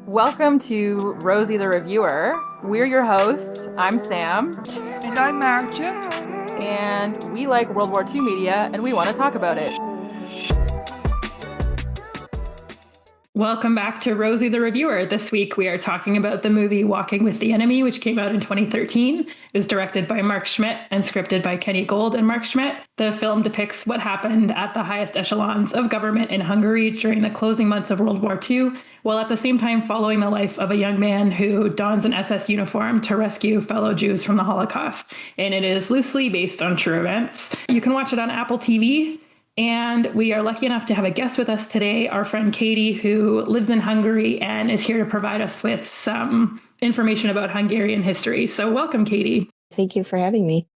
Welcome to Rosie the Reviewer. We're your hosts. I'm Sam, And I'm Marcia. and we like World War II media, and we want to talk about it. Welcome back to Rosie the Reviewer. This week we are talking about the movie Walking with the Enemy, which came out in 2013. It was directed by Mark Schmidt and scripted by Kenny Gold and Mark Schmidt. The film depicts what happened at the highest echelons of government in Hungary during the closing months of World War II, while at the same time following the life of a young man who dons an SS uniform to rescue fellow Jews from the Holocaust. And it is loosely based on true events. You can watch it on Apple TV. And we are lucky enough to have a guest with us today, our friend Katie, who lives in Hungary and is here to provide us with some information about Hungarian history. So welcome, Katie. Thank you for having me.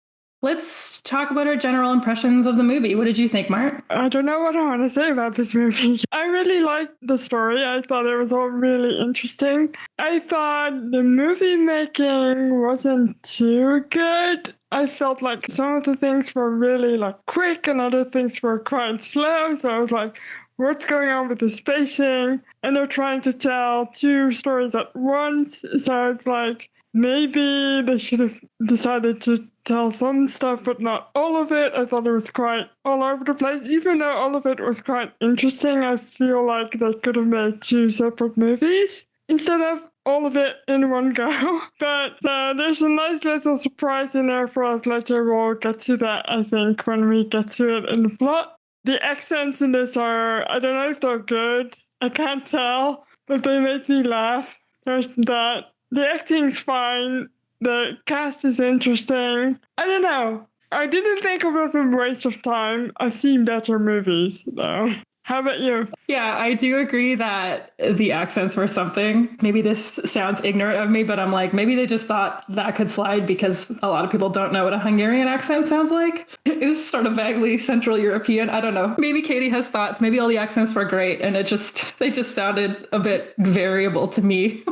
Let's talk about our general impressions of the movie. What did you think, Mart? I don't know what I want to say about this movie. I really liked the story. I thought it was all really interesting. I thought the movie making wasn't too good. I felt like some of the things were really quick and other things were quite slow. So I was like, what's going on with the spacing? And they're trying to tell two stories at once. So it's like, maybe they should have decided to tell some stuff, but not all of it. I thought it was quite all over the place. Even though all of it was quite interesting, I feel like they could have made two separate movies instead of all of it in one go. But there's a nice little surprise in there for us later. We'll get to that, I think, when we get to it in the plot. The accents in this are, I don't know if they're good. I can't tell, but they make me laugh. There's that. The acting's fine. The cast is interesting. I don't know. I didn't think it was a waste of time. I've seen better movies, though. How about you? Yeah, I do agree that the accents were something. Maybe this sounds ignorant of me, but I'm like, maybe they just thought that could slide because a lot of people don't know what a Hungarian accent sounds like. It's sort of vaguely Central European. I don't know. Maybe Katie has thoughts. Maybe all the accents were great and they just sounded a bit variable to me.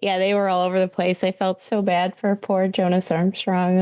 Yeah, they were all over the place. I felt so bad for poor Jonas Armstrong.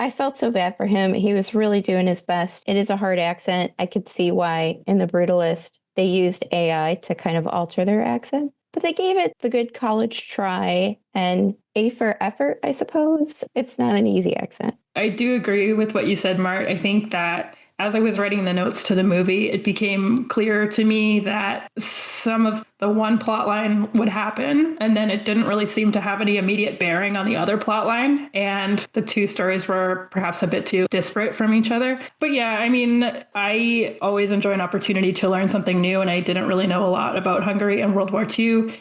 I felt so bad for him. He was really doing his best. It is a hard accent. I could see why in The Brutalist they used AI to kind of alter their accent. But they gave it the good college try and A for effort, I suppose. It's not an easy accent. I do agree with what you said, Mart. I think that as I was writing the notes to the movie, it became clear to me that some of the one plot line would happen, and then it didn't really seem to have any immediate bearing on the other plot line, and the two stories were perhaps a bit too disparate from each other. But yeah, I mean, I always enjoy an opportunity to learn something new, and I didn't really know a lot about Hungary and World War II.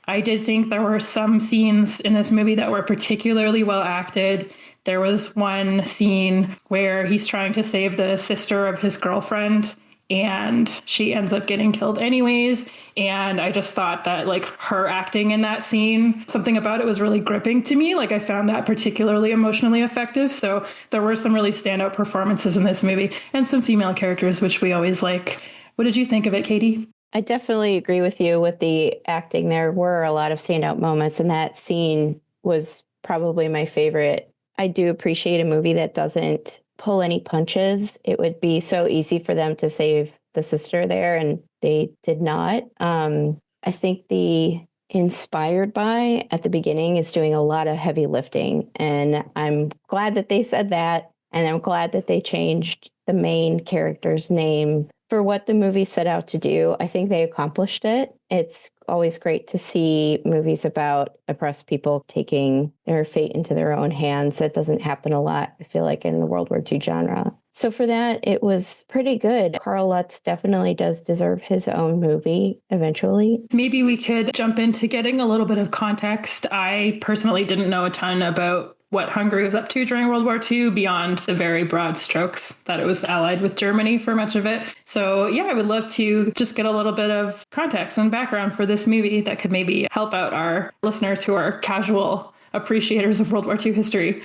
I did think there were some scenes in this movie that were particularly well acted. There was one scene where he's trying to save the sister of his girlfriend and she ends up getting killed anyways. And I just thought that her acting in that scene, something about it was really gripping to me. I found that particularly emotionally effective. So there were some really standout performances in this movie and some female characters, which we always like. What did you think of it, Katie? I definitely agree with you with the acting. There were a lot of standout moments, and that scene was probably my favorite. I do appreciate a movie that doesn't pull any punches. It would be so easy for them to save the sister there, and they did not. I think the inspired by at the beginning is doing a lot of heavy lifting, and I'm glad that they said that, and I'm glad that they changed the main character's name for what the movie set out to do. I think they accomplished it. It's always great to see movies about oppressed people taking their fate into their own hands. That doesn't happen a lot, I feel like, in the World War II genre. So for that, it was pretty good. Karl Lutz definitely does deserve his own movie eventually. Maybe we could jump into getting a little bit of context. I personally didn't know a ton about what Hungary was up to during World War II beyond the very broad strokes that it was allied with Germany for much of it. So yeah, I would love to just get a little bit of context and background for this movie that could maybe help out our listeners who are casual appreciators of World War II history.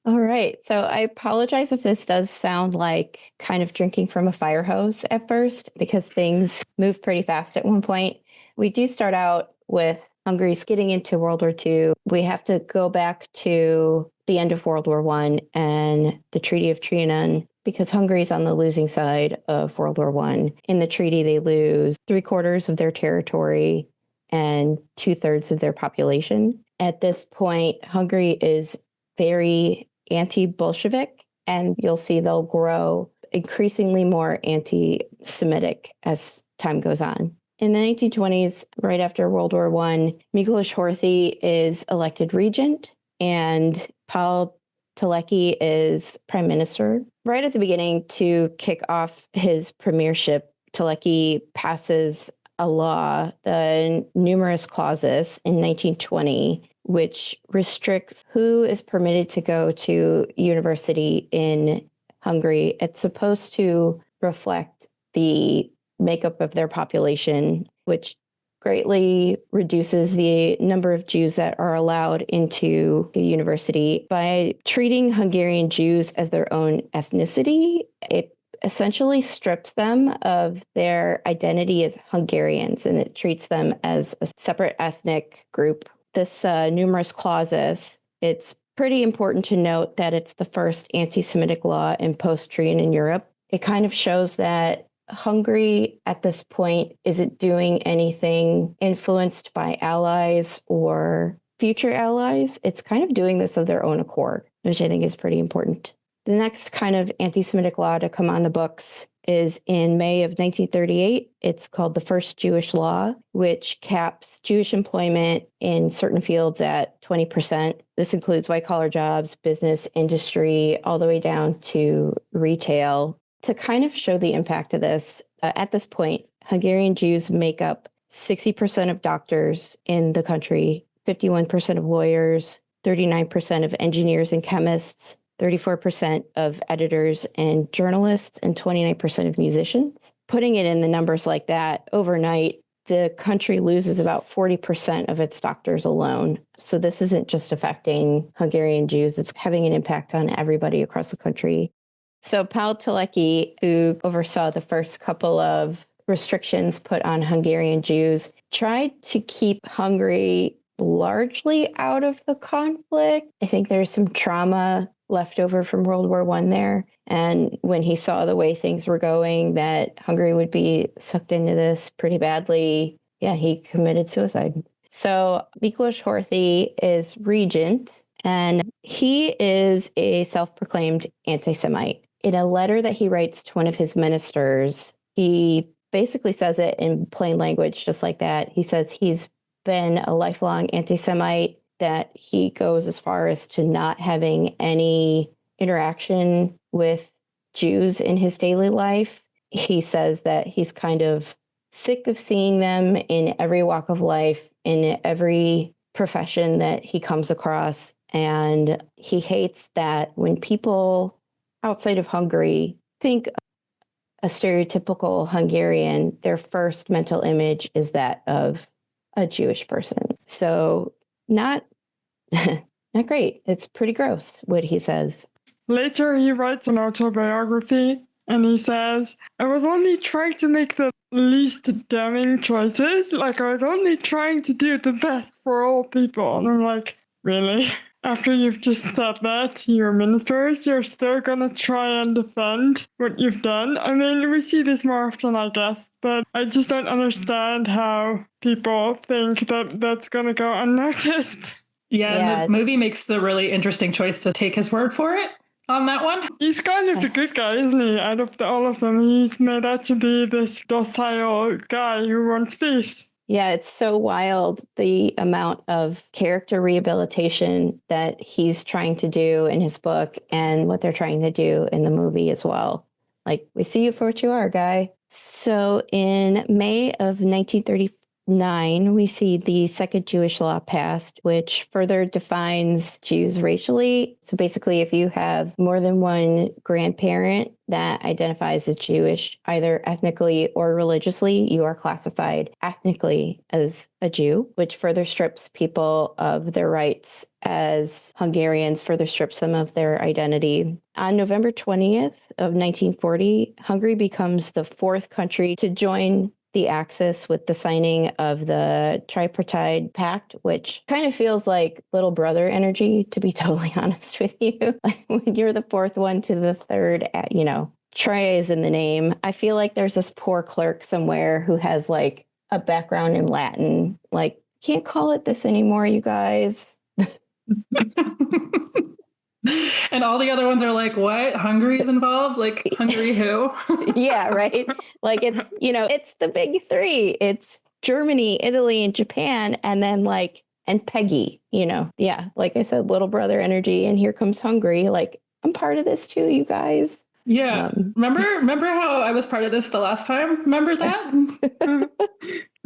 All right. So I apologize if this does sound like kind of drinking from a fire hose at first, because things move pretty fast at one point. We do start out with Hungary's getting into World War II, we have to go back to the end of World War I and the Treaty of Trianon, because Hungary's on the losing side of World War I. In the treaty, they lose 3/4 of their territory and 2/3 of their population. At this point, Hungary is very anti-Bolshevik, and you'll see they'll grow increasingly more anti-Semitic as time goes on. In the 1920s, right after World War I, Miklos Horthy is elected regent, and Paul Teleki is prime minister. Right at the beginning, to kick off his premiership, Teleki passes a law, the numerous clauses, in 1920, which restricts who is permitted to go to university in Hungary. It's supposed to reflect the makeup of their population, which greatly reduces the number of Jews that are allowed into the university. By treating Hungarian Jews as their own ethnicity, it essentially strips them of their identity as Hungarians, and it treats them as a separate ethnic group. This numerous clauses, it's pretty important to note that it's the first anti-Semitic law in post-Trianon Europe. It kind of shows that Hungary at this point isn't doing anything influenced by allies or future allies. It's kind of doing this of their own accord, which I think is pretty important. The next kind of anti-Semitic law to come on the books is in May of 1938. It's called the First Jewish Law, which caps Jewish employment in certain fields at 20%. This includes white-collar jobs, business, industry, all the way down to retail. To kind of show the impact of this, at this point, Hungarian Jews make up 60% of doctors in the country, 51% of lawyers, 39% of engineers and chemists, 34% of editors and journalists, and 29% of musicians. Putting it in the numbers like that, overnight, the country loses about 40% of its doctors alone. So this isn't just affecting Hungarian Jews, it's having an impact on everybody across the country. So Paul Teleki, who oversaw the first couple of restrictions put on Hungarian Jews, tried to keep Hungary largely out of the conflict. I think there's some trauma left over from World War I there. And when he saw the way things were going, that Hungary would be sucked into this pretty badly, he committed suicide. So Miklos Horthy is regent, and he is a self-proclaimed anti-Semite. In a letter that he writes to one of his ministers, he basically says it in plain language, just like that. He says he's been a lifelong anti-Semite, that he goes as far as to not having any interaction with Jews in his daily life. He says that he's kind of sick of seeing them in every walk of life, in every profession that he comes across. And he hates that when people outside of Hungary think a stereotypical Hungarian, their first mental image is that of a Jewish person. So not great. It's pretty gross what he says. Later, he writes an autobiography, and he says, I was only trying to make the least damning choices. Like, I was only trying to do the best for all people. And I'm like, really? After you've just said that to your ministers, you're still gonna try and defend what you've done? I mean, we see this more often, I guess, but I just don't understand how people think that that's gonna go unnoticed. Yeah, and the movie makes the really interesting choice to take his word for it on that one. He's kind of the good guy, isn't he? Out of all of them, he's made out to be this docile guy who wants peace. Yeah, it's so wild, the amount of character rehabilitation that he's trying to do in his book and what they're trying to do in the movie as well. Like, we see you for what you are, guy. So in May of 1934, 9, we see the second Jewish law passed, which further defines Jews racially. So basically, if you have more than one grandparent that identifies as Jewish, either ethnically or religiously, you are classified ethnically as a Jew, which further strips people of their rights as Hungarians, further strips them of their identity. On November 20th of 1940, Hungary becomes the fourth country to join the the Axis with the signing of the Tripartite Pact, which kind of feels like little brother energy, to be totally honest with you. Like when you're the fourth one to the third, Tri is in the name. I feel like there's this poor clerk somewhere who has like a background in Latin. Like, can't call it this anymore, you guys. And all the other ones are like, what? Hungary is involved? Like, Hungary who? Yeah, right. Like it's the big three. It's Germany, Italy, and Japan. And then and Peggy, Yeah, like I said, little brother energy. And here comes Hungary. Like, I'm part of this too, you guys. Yeah. Remember how I was part of this the last time? Remember that?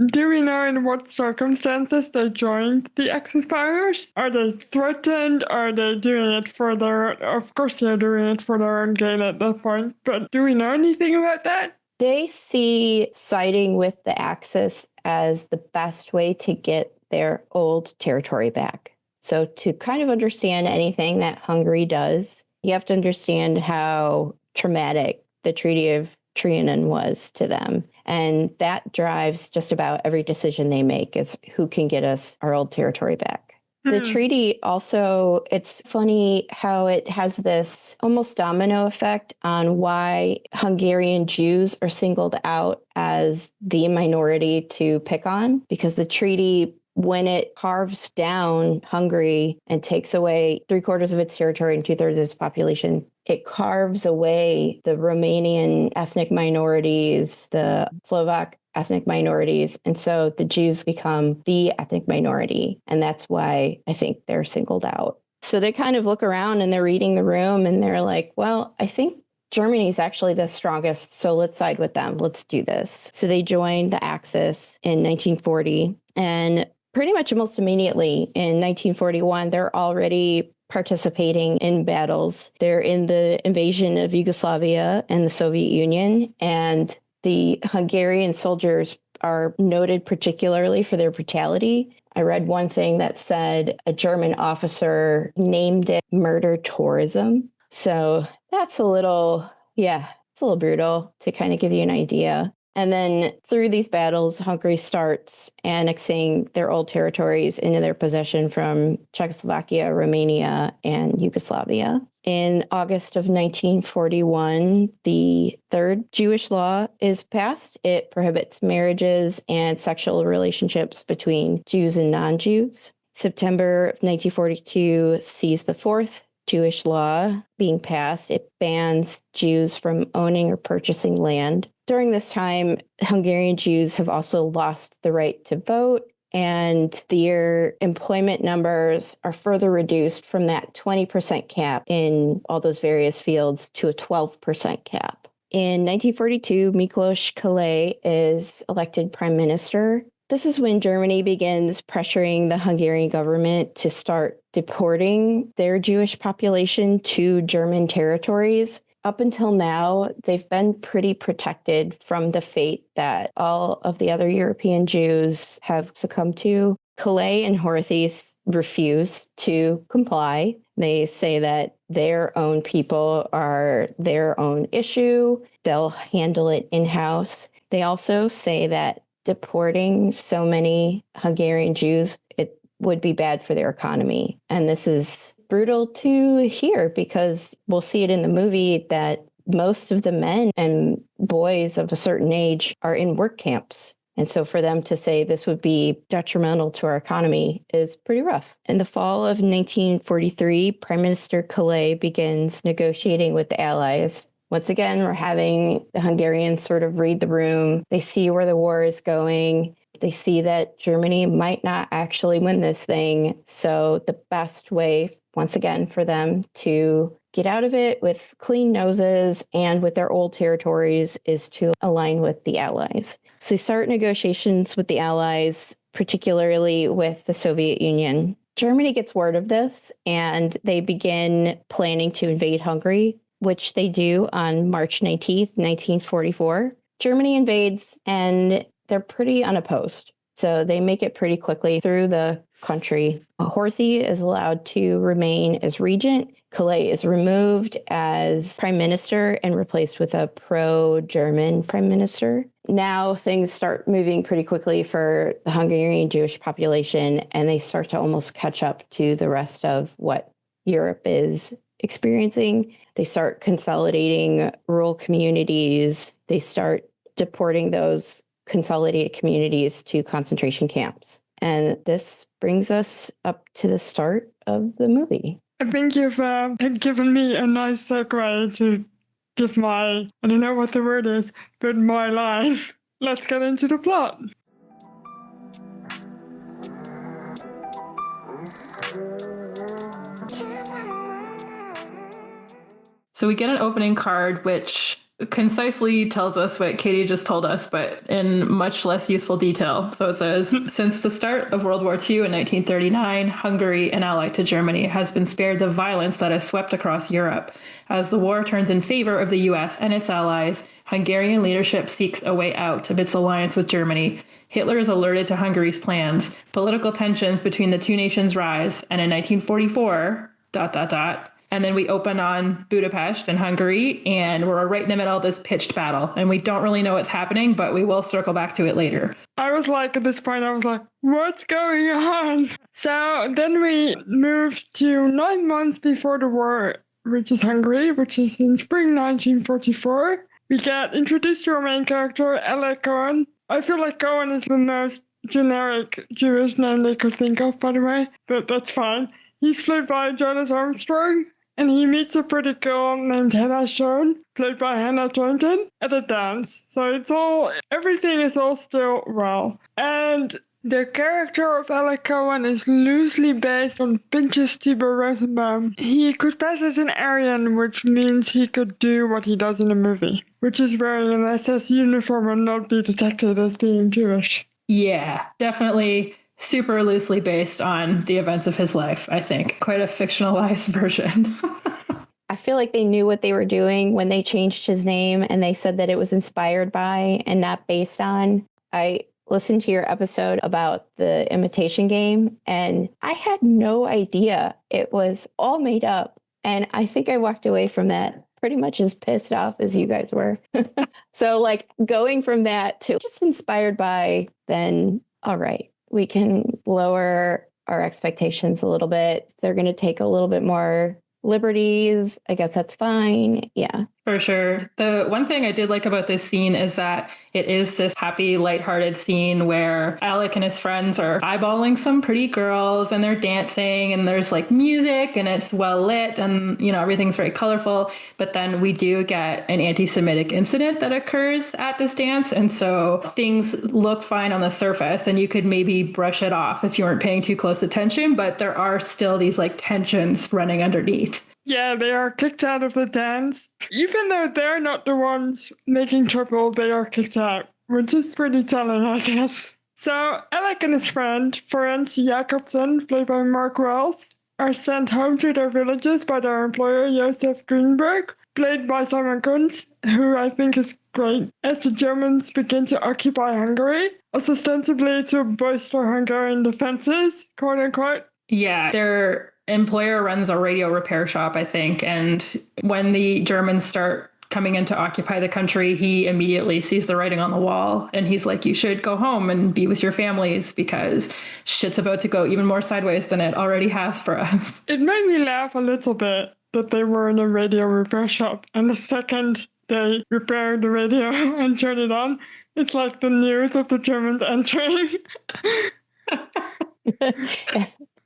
Do we know in what circumstances they joined the Axis powers? Are they threatened? Are they doing it for of course they're doing it for their own gain at that point, but do we know anything about that? They see siding with the Axis as the best way to get their old territory back. So to kind of understand anything that Hungary does, you have to understand how traumatic the Treaty of Trianon was to them. And that drives just about every decision they make is who can get us our old territory back. The treaty also, it's funny how it has this almost domino effect on why Hungarian Jews are singled out as the minority to pick on, because the treaty, when it carves down Hungary and takes away 3/4 of its territory and 2/3 of its population, it carves away the Romanian ethnic minorities, the Slovak ethnic minorities. And so the Jews become the ethnic minority. And that's why I think they're singled out. So they kind of look around and they're reading the room and they're like, well, I think Germany is actually the strongest, so let's side with them. Let's do this. So they joined the Axis in 1940. And pretty much almost immediately in 1941, they're already participating in battles. They're in the invasion of Yugoslavia and the Soviet Union. And the Hungarian soldiers are noted particularly for their brutality. I read one thing that said a German officer named it murder tourism. So that's a little brutal to kind of give you an idea. And then through these battles, Hungary starts annexing their old territories into their possession from Czechoslovakia, Romania, and Yugoslavia. In August of 1941, the third Jewish law is passed. It prohibits marriages and sexual relationships between Jews and non-Jews. September of 1942 sees the fourth Jewish law being passed. It bans Jews from owning or purchasing land. During this time, Hungarian Jews have also lost the right to vote, and their employment numbers are further reduced from that 20% cap in all those various fields to a 12% cap. In 1942, Miklos Kalay is elected prime minister. This is when Germany begins pressuring the Hungarian government to start deporting their Jewish population to German territories. Up until now, they've been pretty protected from the fate that all of the other European Jews have succumbed to. Calais and Horthy refuse to comply. They say that their own people are their own issue. They'll handle it in-house. They also say that deporting so many Hungarian Jews, it would be bad for their economy. And this is brutal to hear because we'll see it in the movie that most of the men and boys of a certain age are in work camps. And so for them to say this would be detrimental to our economy is pretty rough. In the fall of 1943, Prime Minister Calais begins negotiating with the Allies. Once again, we're having the Hungarians sort of read the room. They see where the war is going. They see that Germany might not actually win this thing. So the best way, once again, for them to get out of it with clean noses and with their old territories is to align with the Allies. So they start negotiations with the Allies, particularly with the Soviet Union. Germany gets word of this and they begin planning to invade Hungary, which they do on March 19th, 1944. Germany invades and they're pretty unopposed. So they make it pretty quickly through the country. Horthy is allowed to remain as regent. Calais is removed as prime minister and replaced with a pro-German prime minister. Now things start moving pretty quickly for the Hungarian Jewish population, and they start to almost catch up to the rest of what Europe is experiencing. They start consolidating rural communities. They start deporting those consolidated communities to concentration camps. And this brings us up to the start of the movie. I think you've given me a nice segue to give my, I don't know what the word is, but my line. Let's get into the plot. So we get an opening card, which concisely tells us what Katie just told us, but in much less useful detail. So it says, since the start of World War II in 1939, Hungary, an ally to Germany, has been spared the violence that has swept across Europe. As the war turns in favor of the US and its allies, Hungarian leadership seeks a way out of its alliance with Germany. Hitler is alerted to Hungary's plans. Political tensions between the two nations rise, and in 1944, ... And then we open on Budapest in Hungary, and we're right in the middle of this pitched battle. And we don't really know what's happening, but we will circle back to it later. I was like, at this point, I was like, what's going on? So then we move to 9 months before the war reaches Hungary, which is in spring 1944. We get introduced to our main character, Elek Cohen. I feel like Cohen is the most generic Jewish name they could think of, by the way, but that's fine. He's played by Jonas Armstrong. And he meets a pretty girl named Hannah Schoen, played by Hannah Thornton, at a dance. So everything is all still well. And the character of Elek Cohen is loosely based on Pinchas Rosenbaum. He could pass as an Aryan, which means he could do what he does in the movie, which is wearing an SS uniform and not be detected as being Jewish. Yeah, definitely super loosely based on the events of his life, I think. Quite a fictionalized version. I feel like they knew what they were doing when they changed his name and they said that it was inspired by and not based on. I listened to your episode about the Imitation Game, and I had no idea it was all made up. And I think I walked away from that pretty much as pissed off as you guys were. So like going from that to just inspired by, then all right, we can lower our expectations a little bit. They're going to take a little bit more liberties. I guess that's fine. Yeah. For sure. The one thing I did like about this scene is that it is this happy, lighthearted scene where Elek and his friends are eyeballing some pretty girls and they're dancing and there's like music and it's well lit and, you know, everything's very colorful. But then we do get an anti-Semitic incident that occurs at this dance. And so things look fine on the surface and you could maybe brush it off if you weren't paying too close attention. But there are still these like tensions running underneath. Yeah, they are kicked out of the dance. Even though they're not the ones making trouble, they are kicked out, which is pretty telling, I guess. So, Elek and his friend, Ferenc Jakobsen, played by Mark Wells, are sent home to their villages by their employer, Josef Greenberg, played by Simon Kunz, who I think is great, as the Germans begin to occupy Hungary, ostensibly to bolster Hungarian defenses, quote unquote. Yeah, their employer runs a radio repair shop, I think. And when the Germans start coming in to occupy the country, he immediately sees the writing on the wall. And he's like, you should go home and be with your families because shit's about to go even more sideways than it already has for us. It made me laugh a little bit that they were in a radio repair shop. And the second they repair the radio and turn it on, it's like the news of the Germans entering.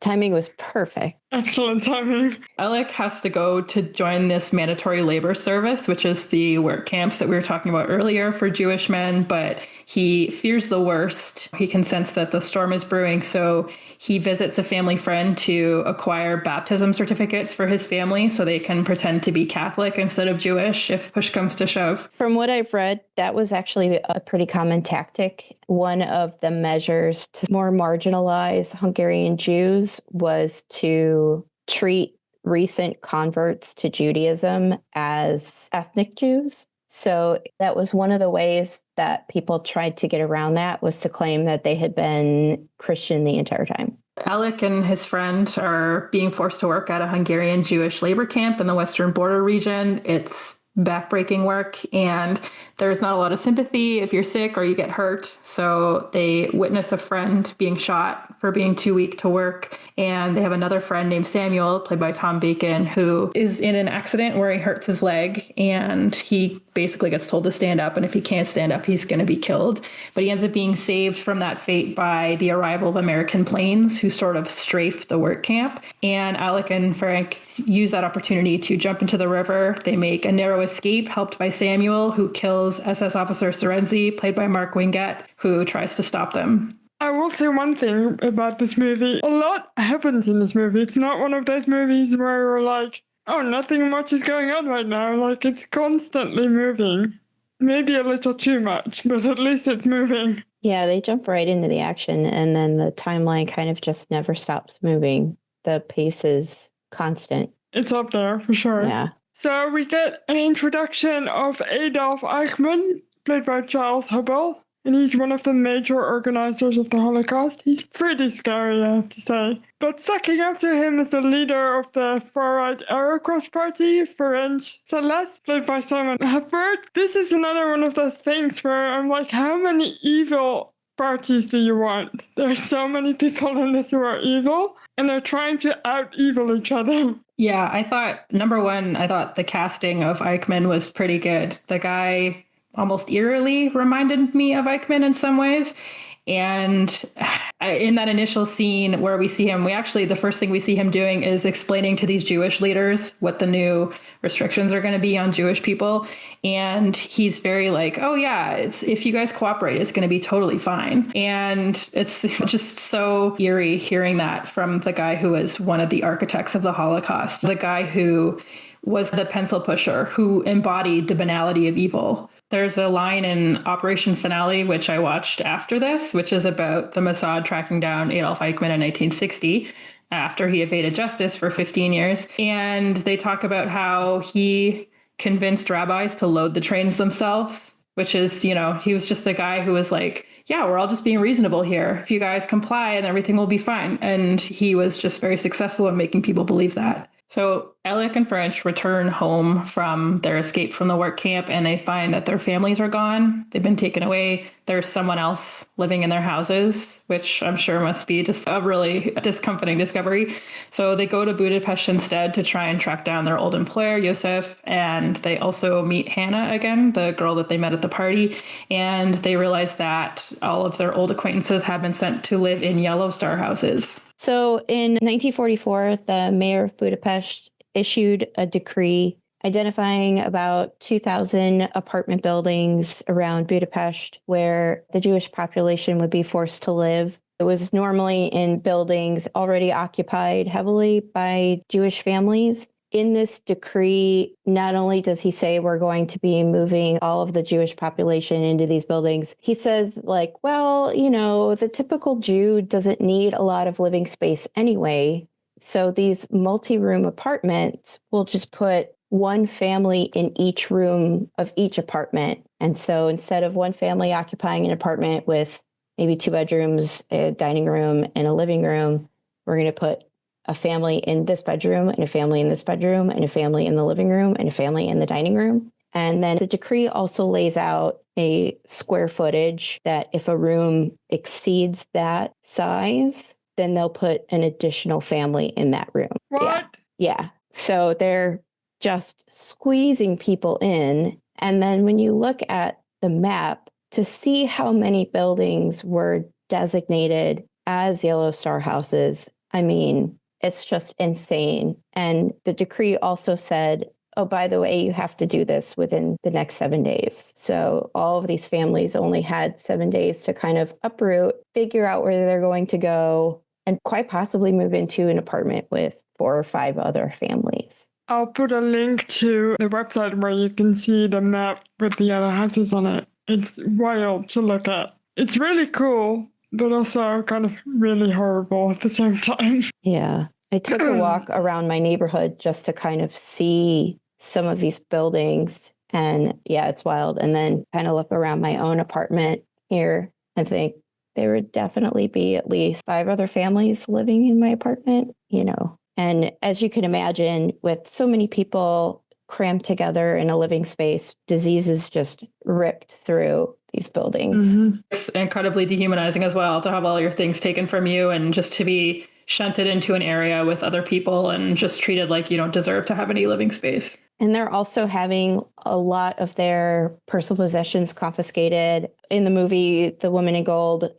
Timing was perfect. Excellent timing. Elek has to go to join this mandatory labor service, which is the work camps that we were talking about earlier for Jewish men, but he fears the worst. He can sense that the storm is brewing, so he visits a family friend to acquire baptism certificates for his family so they can pretend to be Catholic instead of Jewish if push comes to shove. From what I've read, that was actually a pretty common tactic. One of the measures to more marginalize Hungarian Jews was to treat recent converts to Judaism as ethnic Jews. So that was one of the ways that people tried to get around that, was to claim that they had been Christian the entire time. Elek and his friend are being forced to work at a Hungarian Jewish labor camp in the Western Border region. It's backbreaking work, and there's not a lot of sympathy if you're sick or you get hurt. So they witness a friend being shot for being too weak to work. And they have another friend named Samuel, played by Tom Bacon, who is in an accident where he hurts his leg, and he basically gets told to stand up. And if he can't stand up, he's going to be killed. But he ends up being saved from that fate by the arrival of American planes who sort of strafe the work camp. And Elek and Frank use that opportunity to jump into the river. They make a narrow escape, helped by Samuel, who kills SS Officer Sorenzi, played by Mark Winget, who tries to stop them. I will say one thing about this movie. A lot happens in this movie. It's not one of those movies where you're like, oh, nothing much is going on right now. Like, it's constantly moving. Maybe a little too much, but at least it's moving. Yeah, they jump right into the action, and then the timeline kind of just never stops moving. The pace is constant. It's up there, for sure. Yeah. So we get an introduction of Adolf Eichmann, played by Charles Hubble. And he's one of the major organizers of the Holocaust. He's pretty scary, I have to say. But sucking up to him is the leader of the far-right Aerocross party, Ferenc Celeste, played by Simon Hepburn. This is another one of those things where I'm like, how many evil parties do you want? There's so many people in this who are evil, and they're trying to out-evil each other. Yeah, I thought, number one, I thought the casting of Eichmann was pretty good. The guy almost eerily reminded me of Eichmann in some ways. And in that initial scene where we see him, the first thing we see him doing is explaining to these Jewish leaders what the new restrictions are going to be on Jewish people. And he's very like, oh yeah, if you guys cooperate, it's going to be totally fine. And it's just so eerie hearing that from the guy who was one of the architects of the Holocaust, the guy who was the pencil pusher, who embodied the banality of evil. There's a line in Operation Finale, which I watched after this, which is about the Mossad tracking down Adolf Eichmann in 1960 after he evaded justice for 15 years. And they talk about how he convinced rabbis to load the trains themselves, which is, he was just a guy who was like, yeah, we're all just being reasonable here. If you guys comply, and everything will be fine. And he was just very successful in making people believe that. So Elek and French return home from their escape from the work camp, and they find that their families are gone. They've been taken away. There's someone else living in their houses, which I'm sure must be just a really discomforting discovery. So they go to Budapest instead to try and track down their old employer, Josef, and they also meet Hannah again, the girl that they met at the party, and they realize that all of their old acquaintances have been sent to live in Yellow Star houses. So in 1944, the mayor of Budapest issued a decree identifying about 2,000 apartment buildings around Budapest where the Jewish population would be forced to live. It was normally in buildings already occupied heavily by Jewish families. In this decree, not only does he say we're going to be moving all of the Jewish population into these buildings, he says the typical Jew doesn't need a lot of living space anyway. So these multi-room apartments will just put one family in each room of each apartment. And so instead of one family occupying an apartment with maybe 2 bedrooms, a dining room, and a living room, we're going to put a family in this bedroom, and a family in this bedroom, and a family in the living room, and a family in the dining room. And then the decree also lays out a square footage that if a room exceeds that size, then they'll put an additional family in that room. What? Yeah. So they're just squeezing people in. And then when you look at the map to see how many buildings were designated as Yellow Star houses, I mean, it's just insane. And the decree also said, oh, by the way, you have to do this within the next 7 days. So all of these families only had 7 days to kind of uproot, figure out where they're going to go, and quite possibly move into an apartment with 4 or 5 other families. I'll put a link to the website where you can see the map with the other houses on it. It's wild to look at. It's really cool, but also kind of really horrible at the same time. Yeah. I took a walk around my neighborhood just to kind of see some of these buildings. And yeah, it's wild. And then kind of look around my own apartment here and think there would definitely be at least 5 other families living in my apartment, And as you can imagine, with so many people crammed together in a living space. Disease is just ripped through these buildings. Mm-hmm. It's incredibly dehumanizing as well to have all your things taken from you and just to be shunted into an area with other people and just treated like you don't deserve to have any living space. And they're also having a lot of their personal possessions confiscated. In the movie, The Woman in Gold,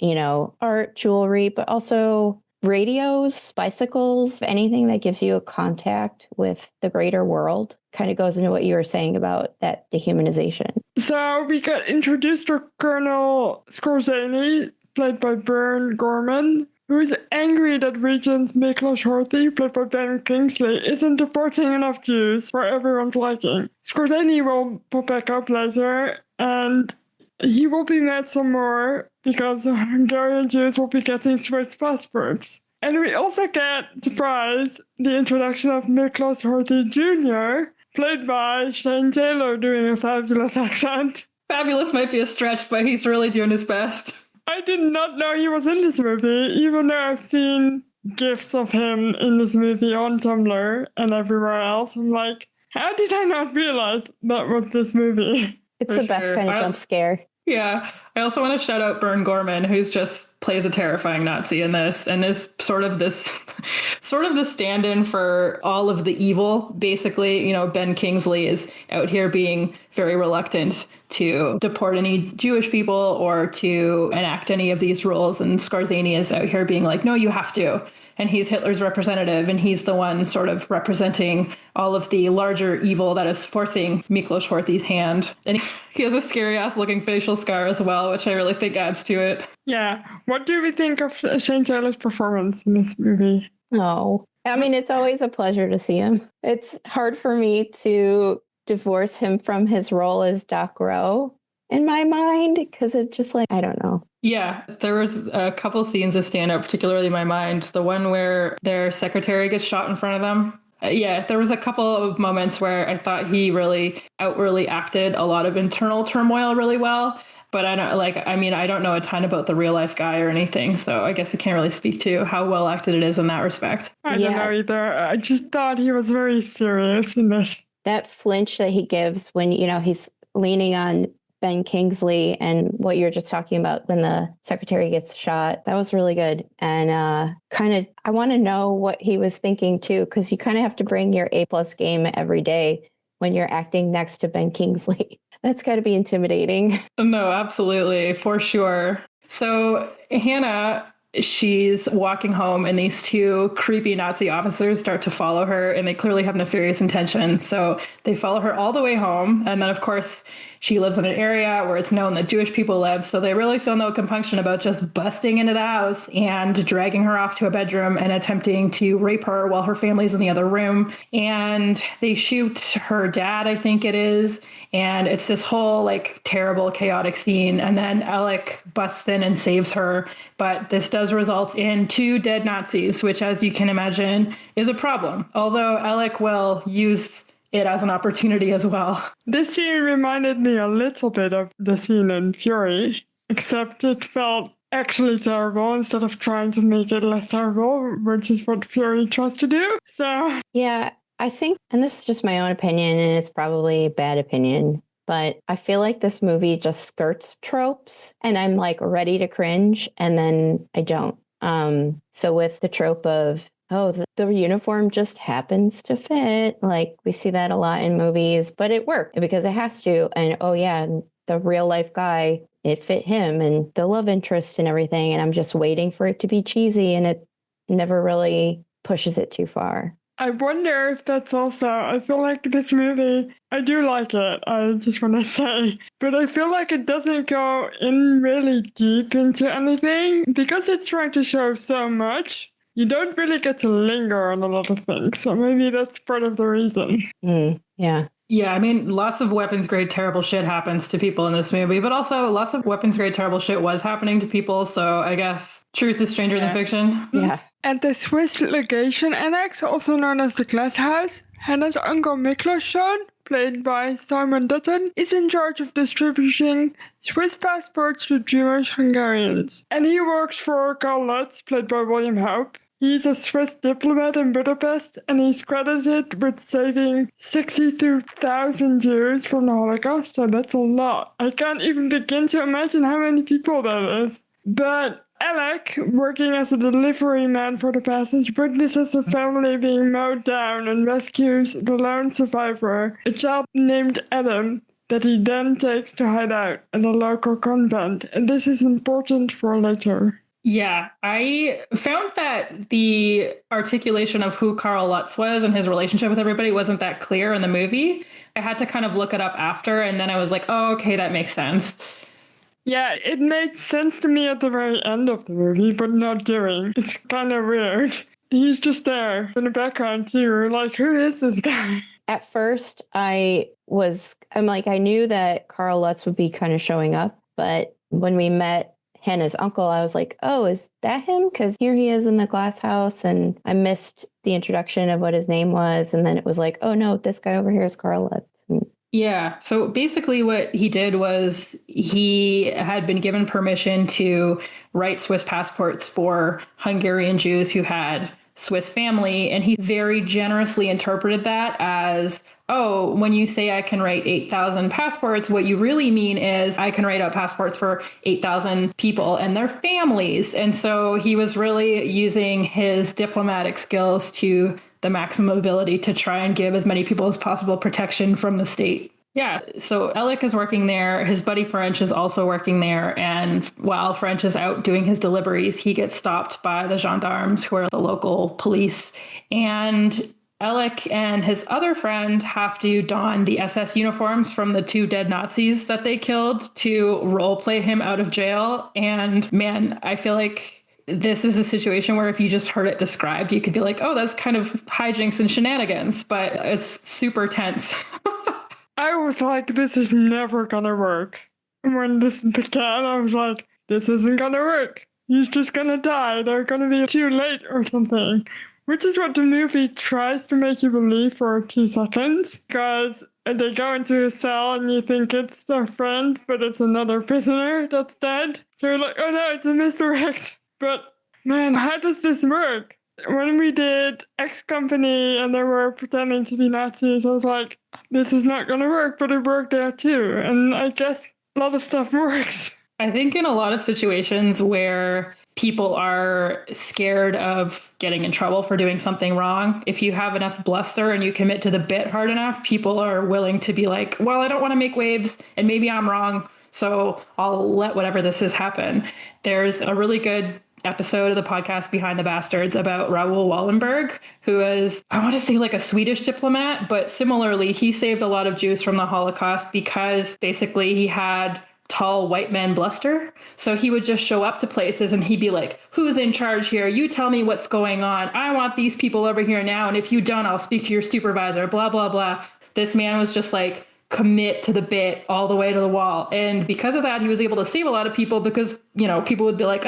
art, jewelry, but also radios, bicycles, anything that gives you a contact with the greater world. Kind of goes into what you were saying about that dehumanization. So we got introduced to Colonel Skorzeny, played by Bern Gorman, who is angry that Regent Miklos Horthy, played by Ben Kingsley, isn't deporting enough Jews for everyone's liking. Skorzeny will pop back up later, and he will be mad some more because Hungarian Jews will be getting Swiss passports. And we also get, surprise, the introduction of Miklos Horthy Jr., played by Shane Taylor doing a fabulous accent. Fabulous might be a stretch, but he's really doing his best. I did not know he was in this movie, even though I've seen GIFs of him in this movie on Tumblr and everywhere else. I'm like, how did I not realize that was this movie? It's For the best sure. kind of jump scare. Yeah. I also want to shout out Bern Gorman, who's just plays a terrifying Nazi in this and is sort of the stand-in for all of the evil. Basically, Ben Kingsley is out here being very reluctant to deport any Jewish people or to enact any of these rules. And Skorzeny is out here being like, no, you have to. And he's Hitler's representative, and he's the one sort of representing all of the larger evil that is forcing Miklos Horthy's hand. And he has a scary-ass looking facial scar as well, which I really think adds to it. Yeah. What do we think of Shane Taylor's performance in this movie? Oh, I mean, it's always a pleasure to see him. It's hard for me to divorce him from his role as Doc Rowe in my mind, because it's just like, I don't know. Yeah, there was a couple scenes that stand out particularly in my mind. The one where their secretary gets shot in front of them. There was a couple of moments where I thought he really outwardly acted a lot of internal turmoil really well. But I don't know a ton about the real life guy or anything. So I guess I can't really speak to how well acted it is in that respect. I don't know either. I just thought he was very serious in this. That flinch that he gives when, he's leaning on Ben Kingsley and what you're just talking about when the secretary gets shot, that was really good. And I want to know what he was thinking too, because you kind of have to bring your A+ game every day when you're acting next to Ben Kingsley. That's got to be intimidating. No, absolutely, for sure. So Hannah, she's walking home and these two creepy Nazi officers start to follow her, and they clearly have nefarious intentions. So they follow her all the way home. And then, of course, she lives in an area where it's known that Jewish people live. So they really feel no compunction about just busting into the house and dragging her off to a bedroom and attempting to rape her while her family's in the other room. And they shoot her dad, I think it is. And it's this whole terrible, chaotic scene. And then Elek busts in and saves her. But this does result in 2 dead Nazis, which, as you can imagine, is a problem. Although Elek will use it as an opportunity as well. This scene reminded me a little bit of the scene in Fury, except it felt actually terrible instead of trying to make it less terrible, which is what Fury tries to do. So yeah, I think, and this is just my own opinion, and it's probably a bad opinion, but I feel like this movie just skirts tropes, and I'm ready to cringe, and then I don't. So with the trope of, the uniform just happens to fit. We see that a lot in movies, but it worked because it has to. And the real life guy, it fit him and the love interest and everything. And I'm just waiting for it to be cheesy, and it never really pushes it too far. I wonder if that's also, I feel like this movie, I do like it, I just want to say, but I feel like it doesn't go in really deep into anything because it's trying to show so much. You don't really get to linger on a lot of things. So maybe that's part of the reason. Yeah. Yeah, I mean, lots of weapons-grade terrible shit happens to people in this movie, but also lots of weapons-grade terrible shit was happening to people, so I guess truth is stranger than fiction. Yeah. At the Swiss legation annex, also known as the Glass House, Hannah's uncle Miklos, played by Simon Dutton, is in charge of distributing Swiss passports to Jewish Hungarians. And he works for Carl Lutz, played by William Hope, He's a Swiss diplomat in Budapest, and he's credited with saving 62,000 Jews from the Holocaust, so that's a lot. I can't even begin to imagine how many people that is. But Elek, working as a delivery man for the passage, witnesses a family being mowed down and rescues the lone survivor, a child named Adam, that he then takes to hide out at a local convent. And this is important for later. Yeah, I found that the articulation of who Karl Lutz was and his relationship with everybody wasn't that clear in the movie. I had to kind of look it up after, and then I was like, oh, okay, that makes sense. Yeah, it made sense to me at the very end of the movie, but not during. It's kind of weird. He's just there in the background too. Like, who is this guy? At first, I knew that Karl Lutz would be kind of showing up, but when we met Hannah's uncle, I was like, oh, is that him? Because here he is in the glass house, and I missed the introduction of what his name was. And then it was like, oh no, this guy over here is Karl Lutz. Yeah. So basically what he did was he had been given permission to write Swiss passports for Hungarian Jews who had Swiss family. And he very generously interpreted that as, oh, when you say I can write 8,000 passports, what you really mean is I can write out passports for 8,000 people and their families. And so he was really using his diplomatic skills to the maximum ability to try and give as many people as possible protection from the state. Yeah, so Elek is working there. His buddy French is also working there. And while French is out doing his deliveries, he gets stopped by the gendarmes, who are the local police. And Elek and his other friend have to don the SS uniforms from the 2 dead Nazis that they killed to role play him out of jail. And man, I feel like this is a situation where if you just heard it described, you could be like, oh, that's kind of hijinks and shenanigans, but it's super tense. I was like, this is never gonna work. When this began, I was like, this isn't gonna work. He's just gonna die. They're gonna be too late or something. Which is what the movie tries to make you believe for 2 seconds. Because they go into a cell and you think it's their friend, but it's another prisoner that's dead. So you're like, oh no, it's a misdirect. But man, how does this work? When we did X Company and they were pretending to be Nazis, I was like, this is not going to work, but it worked there too. And I guess a lot of stuff works. I think in a lot of situations where people are scared of getting in trouble for doing something wrong, if you have enough bluster and you commit to the bit hard enough, people are willing to be like, well, I don't want to make waves and maybe I'm wrong, so I'll let whatever this is happen. There's a really good episode of the podcast Behind the Bastards about Raoul Wallenberg, who is, I want to say like a Swedish diplomat, but similarly, he saved a lot of Jews from the Holocaust because basically he had tall white man bluster. So he would just show up to places and he'd be like, who's in charge here? You tell me what's going on. I want these people over here now. And if you don't, I'll speak to your supervisor, blah, blah, blah. This man was just like, commit to the bit all the way to the wall. And because of that, he was able to save a lot of people because, you know, people would be like,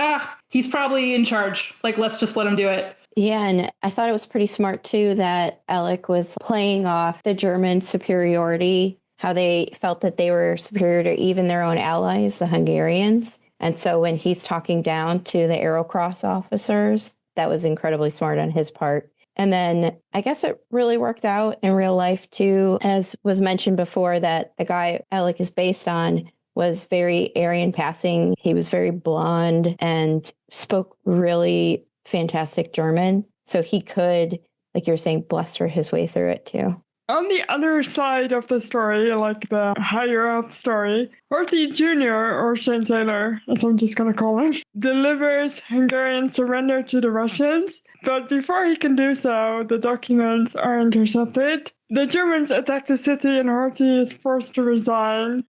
he's probably in charge. Like, let's just let him do it. Yeah, and I thought it was pretty smart, too, that Elek was playing off the German superiority, how they felt that they were superior to even their own allies, the Hungarians. And so when he's talking down to the Aerocross officers, that was incredibly smart on his part. And then I guess it really worked out in real life, too, as was mentioned before, that the guy Elek is based on was very Aryan passing. He was very blonde and spoke really fantastic German. So he could, like you were saying, bluster his way through it, too. On the other side of the story, like the higher up story, Horthy Jr., or Shane Taylor, as I'm just going to call him, delivers Hungarian surrender to the Russians. But before he can do so, the documents are intercepted. The Germans attack the city and Horthy is forced to resign.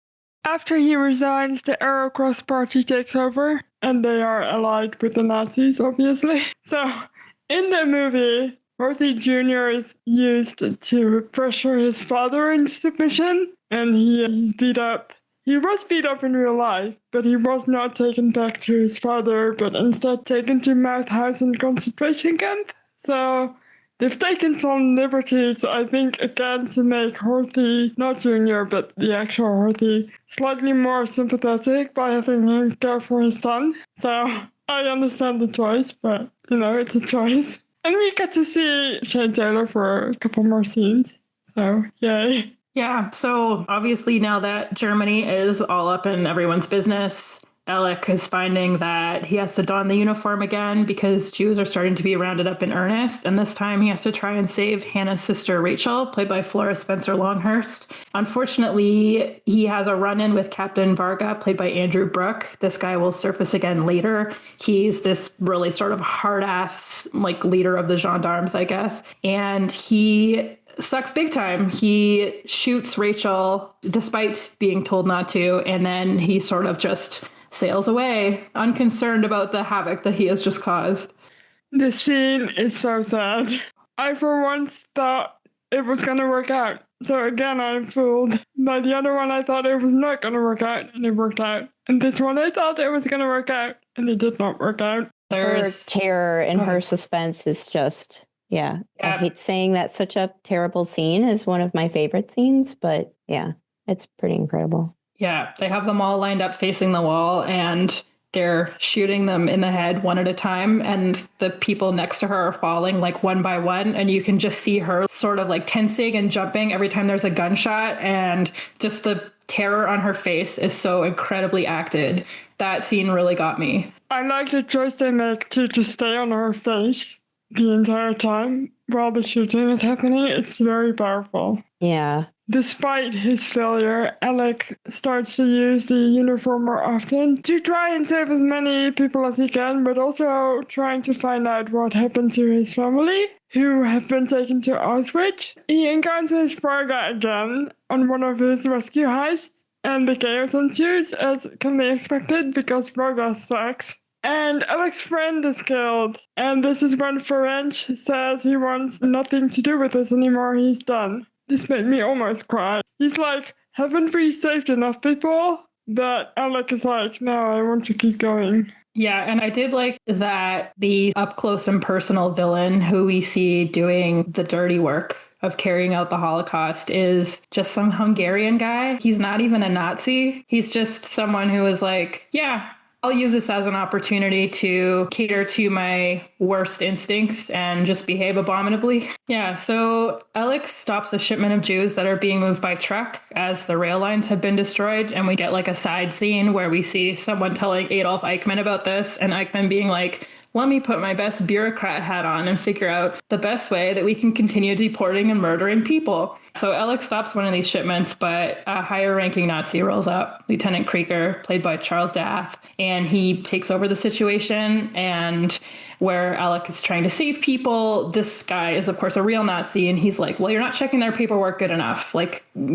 After he resigns, the Aerocross party takes over, and they are allied with the Nazis, obviously. So, in the movie, Horthy Jr. is used to pressure his father into submission, and he's beat up. He was beat up in real life, but he was not taken back to his father, but instead taken to Mauthausen concentration camp. So they've taken some liberties, I think, again, to make Horthy, not Jr., but the actual Horthy, slightly more sympathetic by having him care for his son. So I understand the choice, but, it's a choice. And we get to see Shane Taylor for a couple more scenes. So, yay. Yeah, so obviously now that Germany is all up in everyone's business, Elek is finding that he has to don the uniform again because Jews are starting to be rounded up in earnest. And this time he has to try and save Hannah's sister, Rachel, played by Flora Spencer Longhurst. Unfortunately, he has a run-in with Captain Varga, played by Andrew Brooke. This guy will surface again later. He's this really sort of hard-ass, leader of the gendarmes, I guess. And he sucks big time. He shoots Rachel despite being told not to, and then he sort of just sails away, unconcerned about the havoc that he has just caused. This scene is so sad. I for once thought it was going to work out. So again, I'm fooled. By the other one, I thought it was not going to work out, and it worked out. And this one, I thought it was going to work out, and it did not work out. Her terror and her suspense is just... Yeah, I hate saying that such a terrible scene is one of my favorite scenes, but yeah, it's pretty incredible. Yeah, they have them all lined up facing the wall and they're shooting them in the head one at a time. And the people next to her are falling one by one. And you can just see her sort of tensing and jumping every time there's a gunshot. And just the terror on her face is so incredibly acted. That scene really got me. I like the choice they make to stay on her face the entire time while the shooting is happening. It's very powerful. Yeah. Despite his failure, Elek starts to use the uniform more often to try and save as many people as he can, but also trying to find out what happened to his family, who have been taken to Auschwitz. He encounters Varga again on one of his rescue heists, and the chaos ensues, as can be expected, because Varga sucks. And Alex's friend is killed. And this is when Ferenc says he wants nothing to do with this anymore. He's done. This made me almost cry. He's like, haven't we saved enough people? But Elek is like, no, I want to keep going. Yeah, and I did like that the up-close and personal villain who we see doing the dirty work of carrying out the Holocaust is just some Hungarian guy. He's not even a Nazi. He's just someone who is like, yeah, I'll use this as an opportunity to cater to my worst instincts and just behave abominably. Yeah, so Elek stops a shipment of Jews that are being moved by truck as the rail lines have been destroyed. And we get a side scene where we see someone telling Adolf Eichmann about this and Eichmann being like, let me put my best bureaucrat hat on and figure out the best way that we can continue deporting and murdering people. So Elek stops one of these shipments, but a higher ranking Nazi rolls up, Lieutenant Krieger, played by Charles Dath, and he takes over the situation. And where Elek is trying to save people, this guy is, of course, a real Nazi. And he's like, well, you're not checking their paperwork good enough.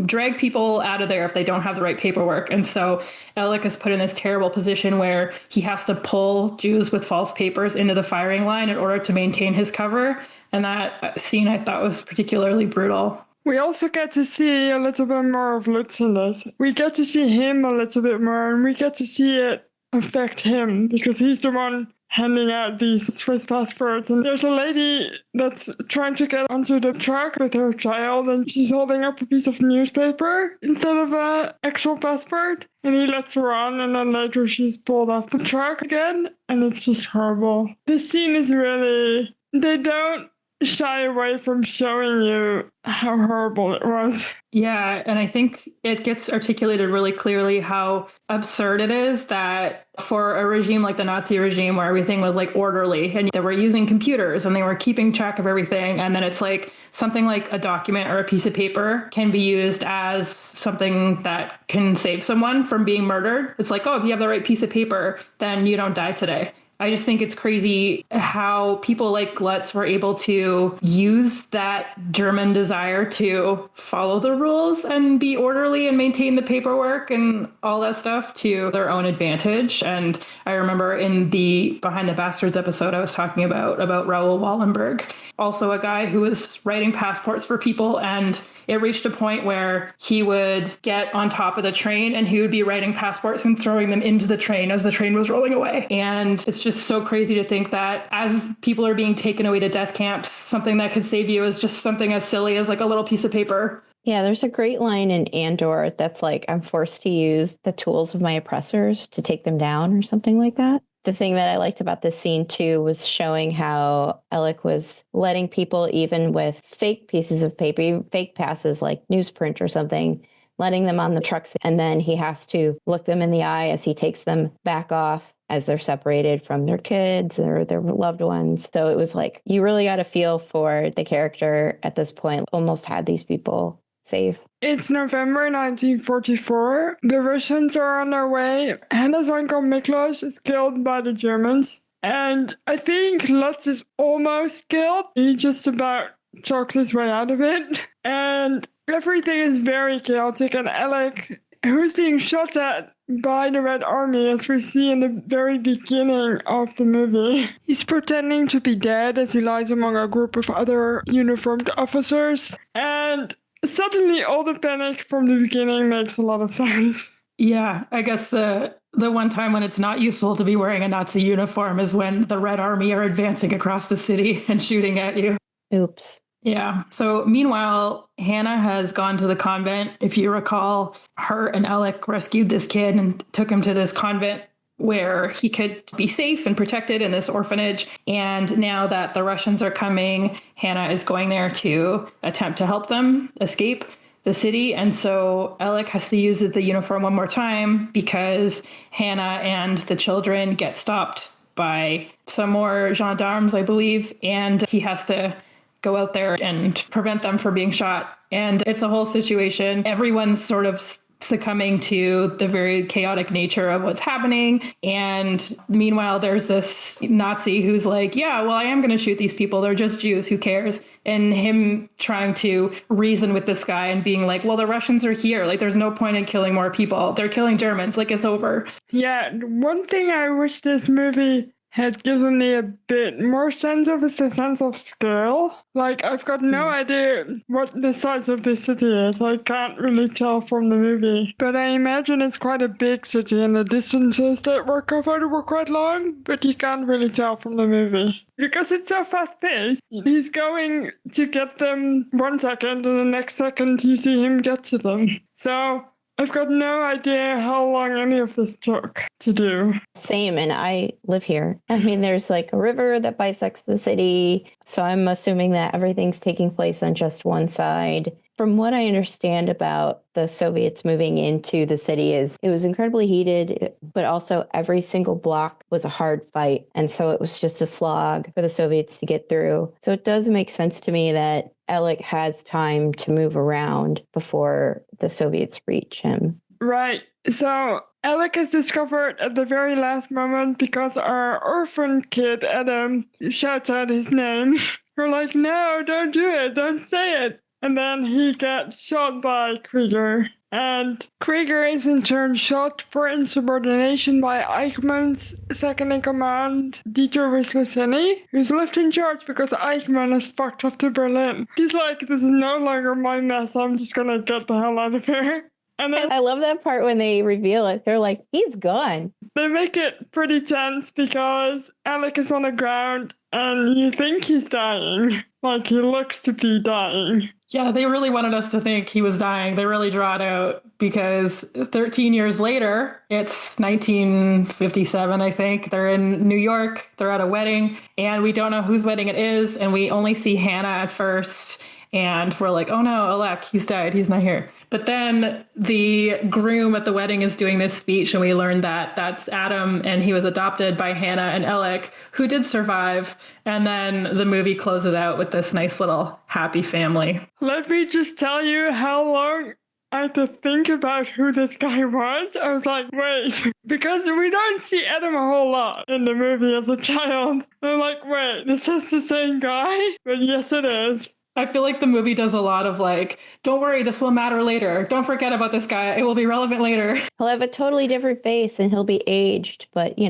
Drag people out of there if they don't have the right paperwork. And so Elek is put in this terrible position where he has to pull Jews with false papers into the firing line in order to maintain his cover. And that scene I thought was particularly brutal. We also get to see a little bit more of Lutz in this. We get to see him a little bit more, and we get to see it affect him because he's the one handing out these Swiss passports. And there's a lady that's trying to get onto the truck with her child, and she's holding up a piece of newspaper instead of an actual passport. And he lets her on, and then later she's pulled off the truck again, and it's just horrible. This scene is really... They don't shy away from showing you how horrible it was. Yeah, and I think it gets articulated really clearly how absurd it is that for a regime like the Nazi regime where everything was orderly and they were using computers and they were keeping track of everything, and then it's something like a document or a piece of paper can be used as something that can save someone from being murdered. It's like, oh, if you have the right piece of paper, then you don't die today. I just think it's crazy how people like Lutz were able to use that German desire to follow the rules and be orderly and maintain the paperwork and all that stuff to their own advantage. And I remember in the Behind the Bastards episode I was talking about Raoul Wallenberg, also a guy who was writing passports for people, and it reached a point where he would get on top of the train and he would be writing passports and throwing them into the train as the train was rolling away. And it's just so crazy to think that as people are being taken away to death camps, something that could save you is just something as silly as a little piece of paper. Yeah, there's a great line in Andor that's I'm forced to use the tools of my oppressors to take them down or something like that. The thing that I liked about this scene too was showing how Elek was letting people, even with fake pieces of paper, fake passes like newsprint or something, letting them on the trucks. And then he has to look them in the eye as he takes them back off as they're separated from their kids or their loved ones. So it was like, you really got a feel for the character at this point, almost had these people safe. It's November 1944. The Russians are on their way. Hannah's uncle Miklos is killed by the Germans. And I think Lutz is almost killed. He just about chokes his way out of it. And everything is very chaotic. And Elek, who's being shot at by the Red Army, as we see in the very beginning of the movie, he's pretending to be dead as he lies among a group of other uniformed officers. And suddenly, all the panic from the beginning makes a lot of sense. Yeah, I guess the one time when it's not useful to be wearing a Nazi uniform is when the Red Army are advancing across the city and shooting at you. Oops. Yeah. So meanwhile, Hannah has gone to the convent. If you recall, her and Elek rescued this kid and took him to this convent where he could be safe and protected in this orphanage. And now that the Russians are coming, Hannah is going there to attempt to help them escape the city. And so Elek has to use the uniform one more time because Hannah and the children get stopped by some more gendarmes, I believe. And he has to go out there and prevent them from being shot. And it's a whole situation. Everyone's sort of succumbing to the very chaotic nature of what's happening. And meanwhile, there's this Nazi who's like, yeah, well, I am going to shoot these people. They're just Jews. Who cares? And him trying to reason with this guy and being like, well, the Russians are here. Like, there's no point in killing more people. They're killing Germans. Like, it's over. Yeah, one thing I wish this movie had given me a bit more sense of is the sense of scale. Like, I've got no idea what the size of this city is. I can't really tell from the movie. But I imagine it's quite a big city, and the distances that were covered were quite long, but you can't really tell from the movie. Because it's so fast-paced. He's going to get them 1 second, and the next second you see him get to them. So I've got no idea how long any of this took to do. Same, and I live here. I mean, there's like a river that bisects the city, so I'm assuming that everything's taking place on just one side. From what I understand about the Soviets moving into the city is it was incredibly heated, but also every single block was a hard fight. And so it was just a slog for the Soviets to get through. So it does make sense to me that Elek has time to move around before the Soviets reach him. Right. So Elek is discovered at the very last moment because our orphan kid, Adam, shouts out his name. We're like, no, don't do it. Don't say it. And then he gets shot by Krieger. And Krieger is in turn shot for insubordination by Eichmann's second-in-command, Dieter Wisliceni, who's left in charge because Eichmann has fucked up to Berlin. He's like, this is no longer my mess, I'm just gonna get the hell out of here. And then I love that part when they reveal it. They're like, he's gone. They make it pretty tense because Elek is on the ground and you think he's dying. Like, he looks to be dying. Yeah, they really wanted us to think he was dying. They really draw it out because 13 years later, it's 1957, I think. They're in New York. They're at a wedding, and we don't know whose wedding it is. And we only see Hannah at first. And we're like, oh no, Elek, he's died. He's not here. But then the groom at the wedding is doing this speech, and we learned that that's Adam, and he was adopted by Hannah and Elek, who did survive. And then the movie closes out with this nice little happy family. Let me just tell you how long I had to think about who this guy was. I was like, wait, because we don't see Adam a whole lot in the movie as a child. And I'm like, wait, this is the same guy? But yes, it is. I feel like the movie does a lot of like, don't worry, this will matter later. Don't forget about this guy. It will be relevant later. He'll have a totally different face and he'll be aged, but you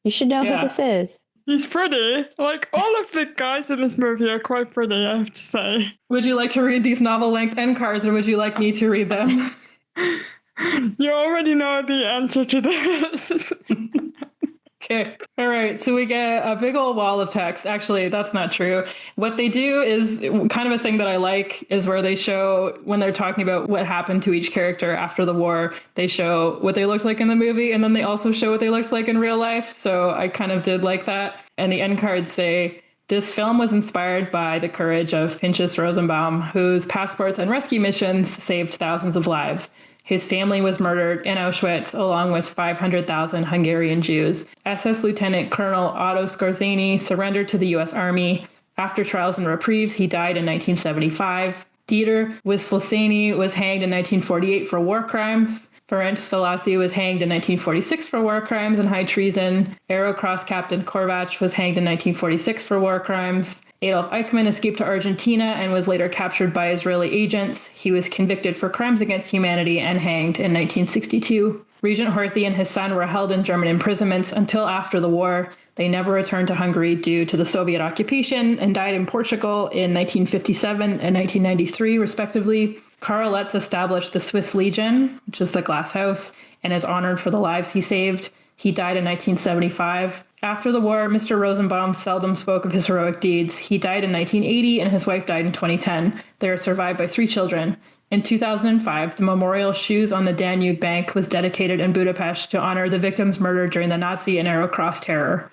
should know who this is. He's pretty. Like, all of the guys in this movie are quite pretty, I have to say. Would you like to read these novel-length end cards, or would you like me to read them? You already know the answer to this. Okay. All right. So we get a big old wall of text. Actually, that's not true. What they do is kind of a thing that I like is where they show when they're talking about what happened to each character after the war, they show what they looked like in the movie, and then they also show what they looked like in real life. So I kind of did like that. And the end cards say, this film was inspired by the courage of Pinchas Rosenbaum, whose passports and rescue missions saved thousands of lives. His family was murdered in Auschwitz along with 500,000 Hungarian Jews. SS Lieutenant Colonel Otto Skorzeny surrendered to the U.S. Army. After trials and reprieves, he died in 1975. Dieter Wisłoceny was hanged in 1948 for war crimes. Ferenc Szalasi was hanged in 1946 for war crimes and high treason. Aero Cross Captain Korvach was hanged in 1946 for war crimes. Adolf Eichmann escaped to Argentina and was later captured by Israeli agents. He was convicted for crimes against humanity and hanged in 1962. Regent Horthy and his son were held in German imprisonments until after the war. They never returned to Hungary due to the Soviet occupation and died in Portugal in 1957 and 1993, respectively. Karl Letz established the Swiss Legion, which is the glass house, and is honored for the lives he saved. He died in 1975. After the war, Mr. Rosenbaum seldom spoke of his heroic deeds. He died in 1980 and his wife died in 2010. They are survived by 3 children. In 2005, the memorial Shoes on the Danube Bank was dedicated in Budapest to honor the victims murdered during the Nazi and Arrow Cross terror.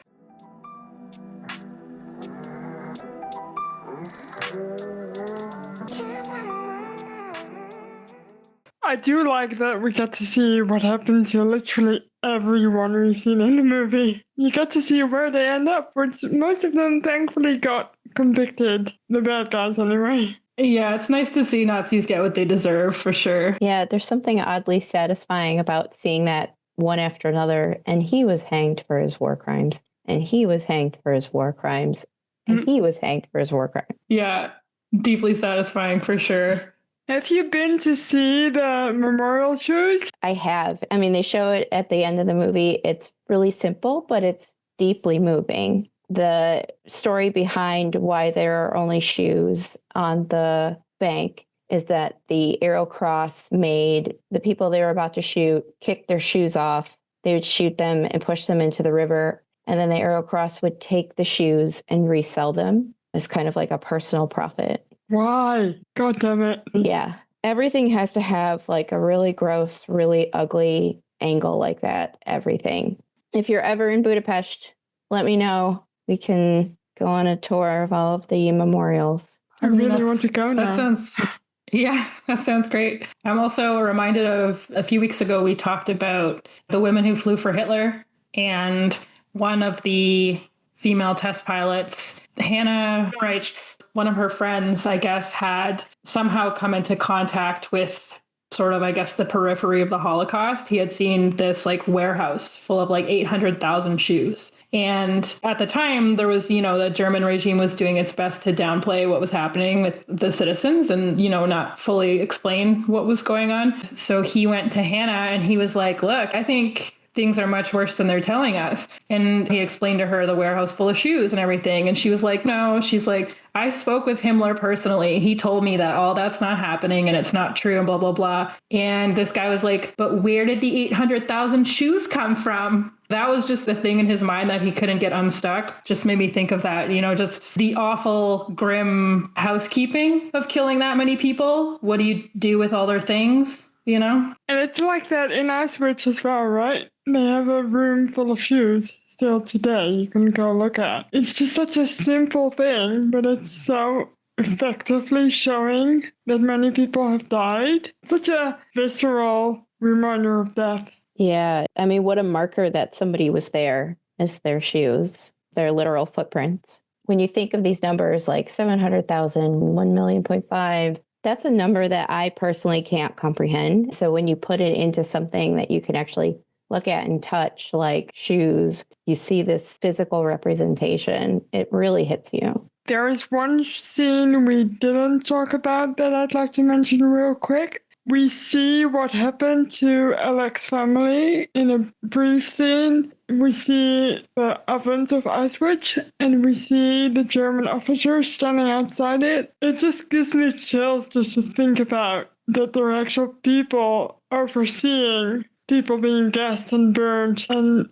I do like that we get to see what happened to literally everyone we've seen in the movie. You get to see where they end up, which most of them thankfully got convicted. The bad guys, anyway. Yeah, it's nice to see Nazis get what they deserve, for sure. Yeah, there's something oddly satisfying about seeing that one after another. And he was hanged for his war crimes. And he was hanged for his war crimes. And he was hanged for his war crimes. Yeah, deeply satisfying, for sure. Have you been to see the memorial shoes? I have. I mean, they show it at the end of the movie. It's really simple, but it's deeply moving. The story behind why there are only shoes on the bank is that the Arrow Cross made the people they were about to shoot kick their shoes off. They would shoot them and push them into the river. And then the Arrow Cross would take the shoes and resell them as kind of like a personal profit. Why? God damn it. Yeah. Everything has to have like a really gross, really ugly angle like that. Everything. If you're ever in Budapest, let me know. We can go on a tour of all of the memorials. I really want to go now. That sounds great. I'm also reminded of a few weeks ago, we talked about the women who flew for Hitler, and one of the female test pilots, Hannah Reich, one of her friends, I guess, had somehow come into contact with sort of, I guess, the periphery of the Holocaust. He had seen this like warehouse full of like 800,000 shoes. And at the time, there was, the German regime was doing its best to downplay what was happening with the citizens and, not fully explain what was going on. So he went to Hannah and he was like, look, I think things are much worse than they're telling us. And he explained to her the warehouse full of shoes and everything. And she was like, no, she's like, I spoke with Himmler personally. He told me that all that's not happening and it's not true and blah, blah, blah. And this guy was like, but where did the 800,000 shoes come from? That was just the thing in his mind that he couldn't get unstuck. Just made me think of that, just the awful, grim housekeeping of killing that many people. What do you do with all their things, And it's like that in Auschwitz as well, right? They have a room full of shoes still today you can go look at. It's just such a simple thing, but it's so effectively showing that many people have died. Such a visceral reminder of death. Yeah. I mean, what a marker that somebody was there is their shoes, their literal footprints. When you think of these numbers like 700,000, 1,500,000, that's a number that I personally can't comprehend. So when you put it into something that you can actually look at and touch, like shoes, you see this physical representation. It really hits you. There is one scene we didn't talk about that I'd like to mention real quick. We see what happened to Elek's family in a brief scene. We see the ovens of Auschwitz and we see the German officers standing outside it. It just gives me chills just to think about that there are actual people overseeing people being gassed and burned. And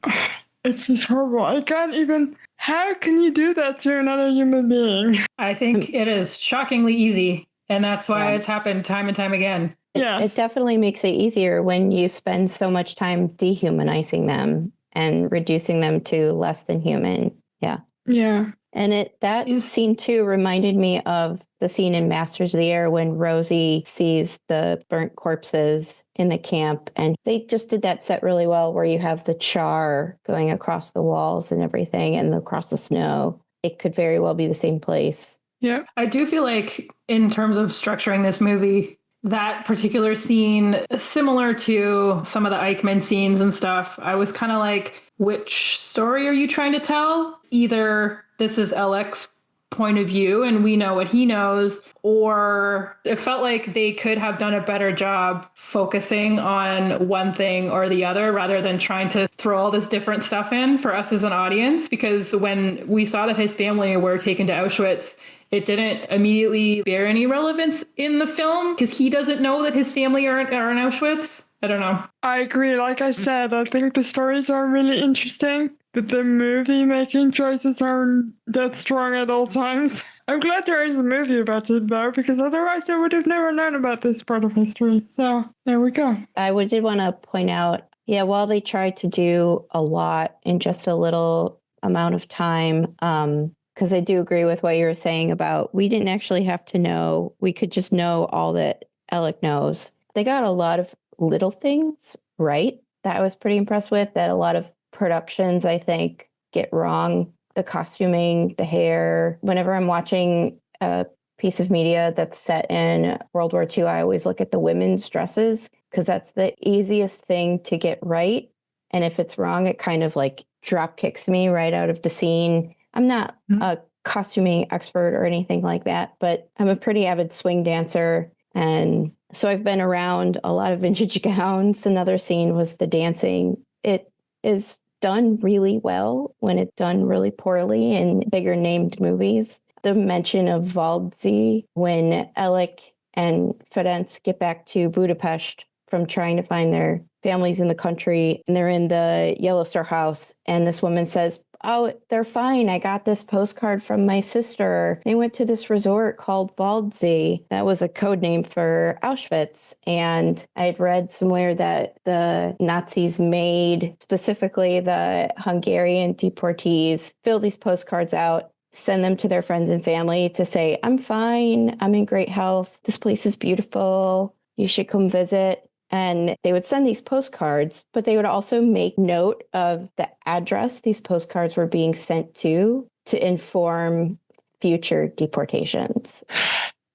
It's just horrible. I can't even. How can you do that to another human being? I think it is shockingly easy, and that's why Yeah. it's happened time and time again. Yes. It definitely makes it easier when you spend so much time dehumanizing them and reducing them to less than human. Yeah. Yeah. And that scene too reminded me of the scene in Masters of the Air when Rosie sees the burnt corpses in the camp. And they just did that set really well where you have the char going across the walls and everything and across the snow. It could very well be the same place. Yeah. I do feel like in terms of structuring this movie, that particular scene, similar to some of the Eichmann scenes and stuff, I was kind of like, which story are you trying to tell? Either this is Elek's point of view and we know what he knows, or it felt like they could have done a better job focusing on one thing or the other rather than trying to throw all this different stuff in for us as an audience. Because when we saw that his family were taken to Auschwitz, it didn't immediately bear any relevance in the film because he doesn't know that his family are in Auschwitz. I don't know. I agree. Like I said, I think the stories are really interesting, but the movie making choices aren't that strong at all times. I'm glad there is a movie about it, though, because otherwise I would have never known about this part of history. So there we go. I did want to point out, while they tried to do a lot in just a little amount of time, because I do agree with what you were saying about we didn't actually have to know. We could just know all that Elek knows. They got a lot of little things right that I was pretty impressed with, that a lot of productions, I think, get wrong. The costuming, the hair. Whenever I'm watching a piece of media that's set in World War II, I always look at the women's dresses because that's the easiest thing to get right. And if it's wrong, it kind of like drop kicks me right out of the scene. I'm not a costuming expert or anything like that, but I'm a pretty avid swing dancer. And so I've been around a lot of vintage gowns. Another scene was the dancing. It is done really well when it's done really poorly in bigger named movies. The mention of Waldsee when Elek and Ferenc get back to Budapest from trying to find their families in the country, and they're in the Yellow Star house, and this woman says, "Oh, they're fine. I got this postcard from my sister. They went to this resort called Waldsee." That was a code name for Auschwitz. And I'd read somewhere that the Nazis made, specifically the Hungarian deportees, fill these postcards out, send them to their friends and family to say, "I'm fine. I'm in great health. This place is beautiful. You should come visit." And they would send these postcards, but they would also make note of the address these postcards were being sent to inform future deportations.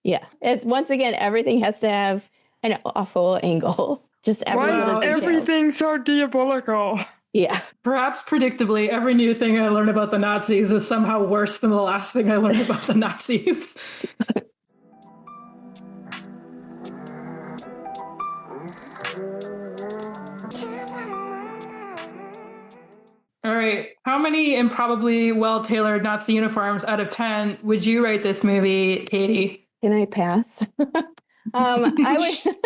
Yeah. It's once again, everything has to have an awful angle. Just Why is Wow. everything so diabolical? Yeah. Perhaps predictably, every new thing I learn about the Nazis is somehow worse than the last thing I learned about the Nazis. All right. How many improbably well-tailored Nazi uniforms out of 10 would you rate this movie, Katie? Can I pass? I would.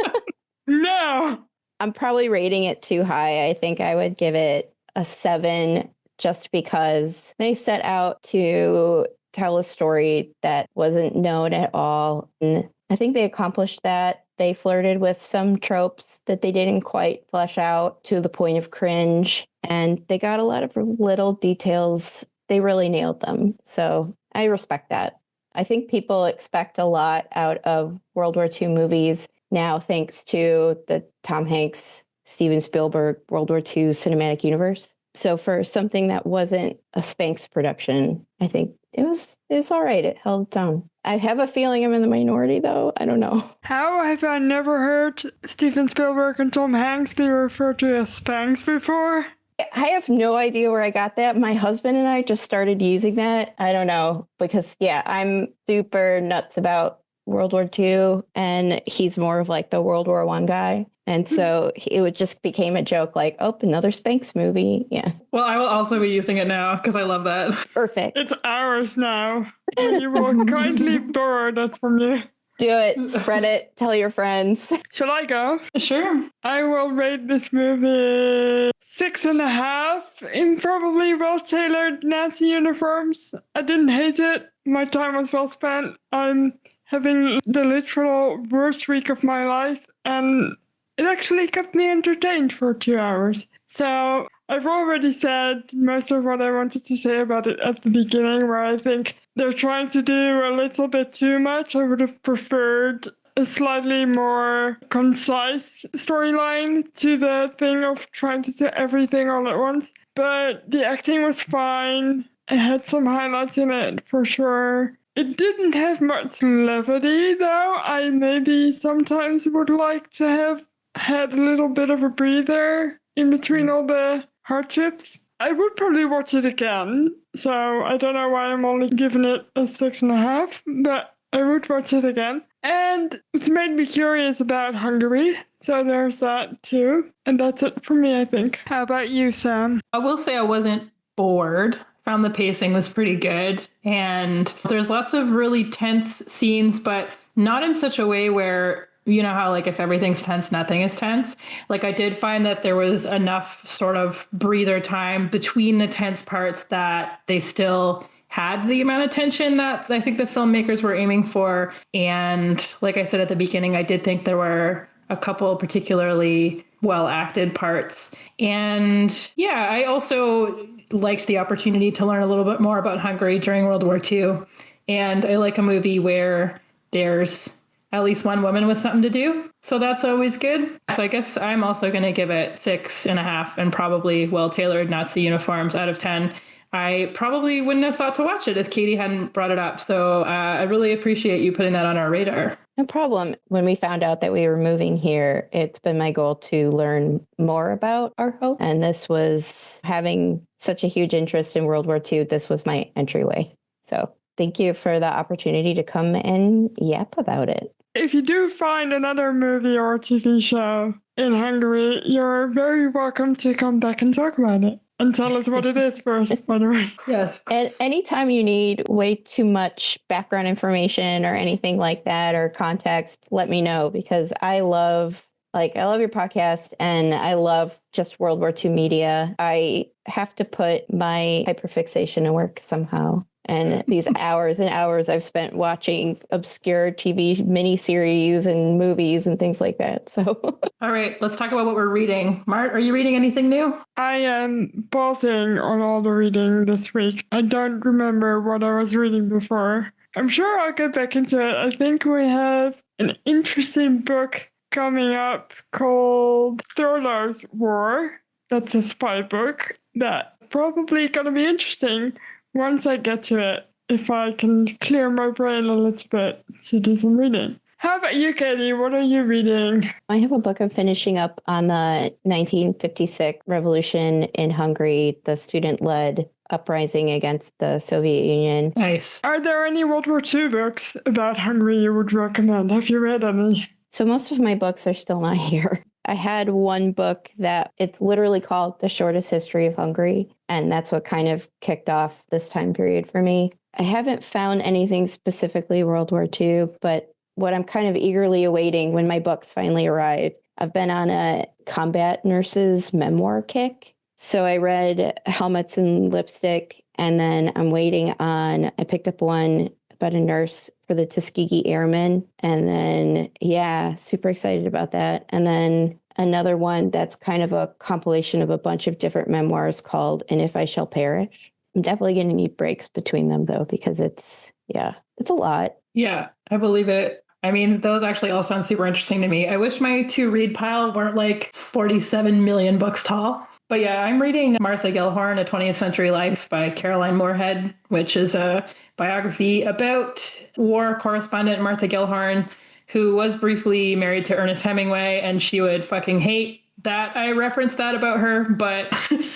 No. I'm probably rating it too high. I think I would give it a 7 just because they set out to tell a story that wasn't known at all. And I think they accomplished that. They flirted with some tropes that they didn't quite flesh out to the point of cringe. And they got a lot of little details. They really nailed them. So I respect that. I think people expect a lot out of World War II movies now, thanks to the Tom Hanks, Steven Spielberg World War II cinematic universe. So for something that wasn't a Spanx production, I think it was all right. It held its own. I have a feeling I'm in the minority, though. I don't know. How have I never heard Steven Spielberg and Tom Hanks be referred to as Spanx before? I have no idea where I got that. My husband and I just started using that. I don't know, because, I'm super nuts about World War II, and he's more of like the World War I guy. And so it just became a joke like, oh, another Spanx movie. Yeah. Well, I will also be using it now because I love that. Perfect. It's ours now. We will kindly borrow that from you. Do it. Spread it. Tell your friends. Shall I go? Sure. I will rate this movie 6.5 in probably well-tailored Nazi uniforms. I didn't hate it. My time was well spent. I'm having the literal worst week of my life, and it actually kept me entertained for 2 hours. So I've already said most of what I wanted to say about it at the beginning, where I think they're trying to do a little bit too much. I would have preferred a slightly more concise storyline to the thing of trying to do everything all at once. But the acting was fine. It had some highlights in it for sure. It didn't have much levity, though. I maybe sometimes would like to have had a little bit of a breather in between all the hardships. I would probably watch it again, so I don't know why I'm only giving it a 6.5, but I would watch it again. And it's made me curious about Hungary, so there's that too. And that's it for me, I think. How about you, Sam? I will say I wasn't bored. Found the pacing was pretty good. And there's lots of really tense scenes, but not in such a way where, you know how like if everything's tense, nothing is tense. Like I did find that there was enough sort of breather time between the tense parts that they still had the amount of tension that I think the filmmakers were aiming for. And like I said at the beginning, I did think there were a couple particularly well acted parts. And yeah, I also liked the opportunity to learn a little bit more about Hungary during World War II. And I like a movie where there's at least one woman with something to do. So that's always good. So I guess I'm also going to give it 6.5 and probably well-tailored Nazi uniforms out of 10. I probably wouldn't have thought to watch it if Katie hadn't brought it up. So I really appreciate you putting that on our radar. No problem. When we found out that we were moving here, it's been my goal to learn more about our hope. And this was having such a huge interest in World War II. This was my entryway. So thank you for the opportunity to come and yap about it. If you do find another movie or TV show in Hungary, you're very welcome to come back and talk about it. And tell us what it is first, by the way. Yes. And anytime you need way too much background information or anything like that or context, let me know, because I love your podcast and I love just World War II media. I have to put my hyperfixation to work somehow. And these hours and hours I've spent watching obscure TV miniseries and movies and things like that. So, all right, let's talk about what we're reading. Mart, are you reading anything new? I am pausing on all the reading this week. I don't remember what I was reading before. I'm sure I'll get back into it. I think we have an interesting book coming up called Throller's War. That's a spy book that probably going to be interesting once I get to it, if I can clear my brain a little bit to do some reading. How about you, Katie? What are you reading? I have a book I'm finishing up on the 1956 revolution in Hungary, the student-led uprising against the Soviet Union. Nice. Are there any World War II books about Hungary you would recommend? Have you read any? So most of my books are still not here. I had one book that it's literally called The Shortest History of Hungary, and that's what kind of kicked off this time period for me. I haven't found anything specifically World War II, but what I'm kind of eagerly awaiting when my books finally arrive, I've been on a combat nurse's memoir kick. So I read Helmets and Lipstick, and then I picked up one about a nurse for the Tuskegee Airmen. And then, yeah, super excited about that. And then another one that's kind of a compilation of a bunch of different memoirs called And If I Shall Perish. I'm definitely going to need breaks between them, though, because it's a lot. Yeah, I believe it. I mean, those actually all sound super interesting to me. I wish my to-read pile weren't like 47 million books tall. But yeah, I'm reading Martha Gellhorn, A 20th Century Life by Caroline Moorhead, which is a biography about war correspondent Martha Gellhorn, who was briefly married to Ernest Hemingway, and she would fucking hate that I referenced that about her, but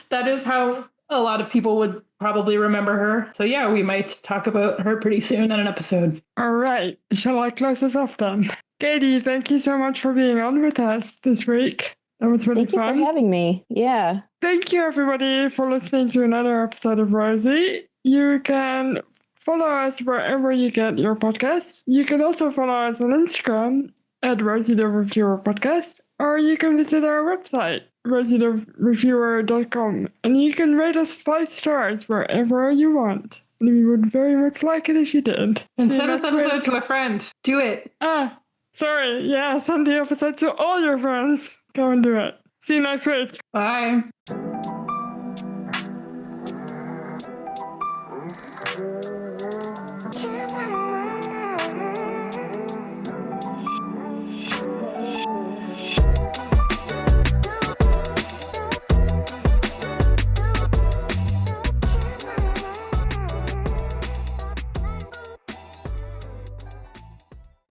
that is how a lot of people would probably remember her. So yeah, we might talk about her pretty soon on an episode. All right. Shall I close us off then? Katie, thank you so much for being on with us this week. That was really fun. Thank you for having me. Yeah. Thank you, everybody, for listening to another episode of Rosie. You can Follow us wherever you get your podcasts. You can also follow us on Instagram at Rosie the Reviewer Podcast, or you can visit our website, rosieTheReviewer.com, and you can rate us 5 stars wherever you want. And we would very much like it if you did. And send this episode to a friend. Do it. Sorry. Yeah, send the episode to all your friends. Go and do it. See you next week. Bye.